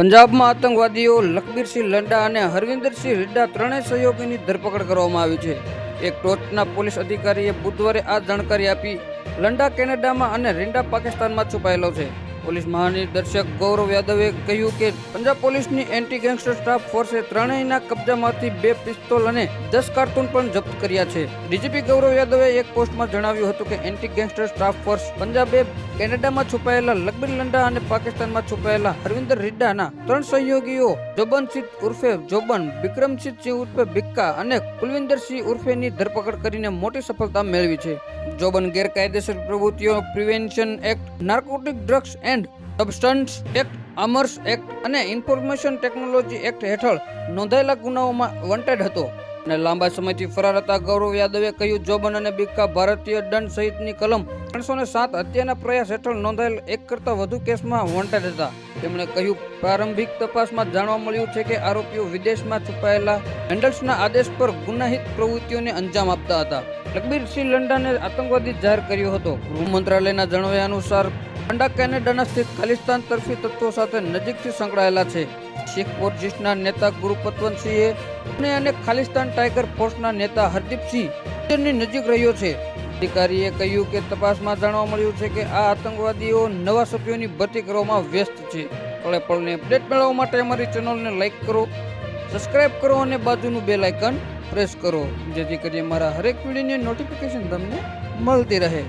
પંજાબમાં આતંકવાદીઓ લખબીરસિંહ લંડા અને હરવિંદરસિંહ રીડા ત્રણેય સહયોગીની ધરપકડ કરવામાં આવી છે. એક ટોચના પોલીસ અધિકારીએ બુધવારે આ જાણકારી આપી. લંડા કેનેડામાં અને રીડા પાકિસ્તાનમાં છુપાયેલો છે. પોલીસ મહાનિર્દેશક ગૌરવ યાદવે કહ્યું કે પંજાબ પોલીસની એન્ટી ગેંગસ્ટર સ્ટાફ ફોર્સે ત્રણેયના કબજામાંથી 2 પિસ્તોલ અને 10 કારતૂન પણ જપ્ત કર્યા છે. ડીજીપી ગૌરવ યાદવે એક પોસ્ટમાં જણાવ્યું હતું કે એન્ટી ગેંગસ્ટર સ્ટાફ ફોર્સ પંજાબે કેનેડામાં છુપાયેલા લખબીર લંડા અને પાકિસ્તાનમાં છુપાયેલા હરવિંદર રીડાના 3 સહયોગીઓ જોબનસિંહ ઉર્ફે જોબન, વિક્રમસિંહ ઉર્ફે બિક્કા અને કુલવિંદરસિંહ ઉર્ફેની ધરપકડ કરીને મોટી સફળતા મેળવી છે. જોબન ગેરકાયદેસર પ્રવૃત્તિઓ prevention act, narcotic drugs and substance act, arms act અને ઇન્ફોર્મેશન ટેકનોલોજી એક્ટ હેઠળ નોંધાયેલા ગુનાઓમાં વોન્ટેડ હતો અને લાંબા સમયથી ફરાર હતા. ગૌરવ યાદવે કહ્યું, જોબન અને બિક્કા ભારતીય દંડ સહિતની કલમ 307 હત્યાના પ્રયાસ હેઠળ નોંધાયેલ 1 કરતાં વધુ કેસમાં વોન્ટેડ હતા. તેમણે કહ્યું, પ્રારંભિક તપાસમાં જાણવા મળ્યું છે કે આરોપીઓ વિદેશમાં છુપાયેલા હેન્ડલ્સના આદેશ પર ગુનાહિત પ્રવૃત્તિઓને અંજામ આપતા હતા. લખબીરસિંહ લંડાને આતંકવાદી જાહેર કર્યો હતો. ગૃહ મંત્રાલયના જણાવ્યા અનુસાર લંડા કેનેડાના સ્થિત ખાલિસ્તાન તરફી તત્વો સાથે નજીકથી સંકળાયેલા છે. શીખ ફોર્સિસના નેતા ગુરુપતવંતસિંહે અને ખાલિસ્તાન ટાઈગર ફોર્સના નેતા હરદીપસિંહની નજીક રહ્યો છે. અધિકારીએ કહ્યું કે તપાસમાં જાણવા મળ્યું છે કે આ આતંકવાદીઓ નવા સભ્યોની ભરતી કરવામાં વ્યસ્ત છે. પળે પળની અપડેટ મેળવવા માટે અમારી ચેનલને લાઈક કરો, સબસ્ક્રાઇબ કરો અને બાજુનું બેલ આઇકન પ્રેસ કરો, જેથી કરી અમારા હરેક વિડીયોની નોટિફિકેશન તમને મળતી રહે.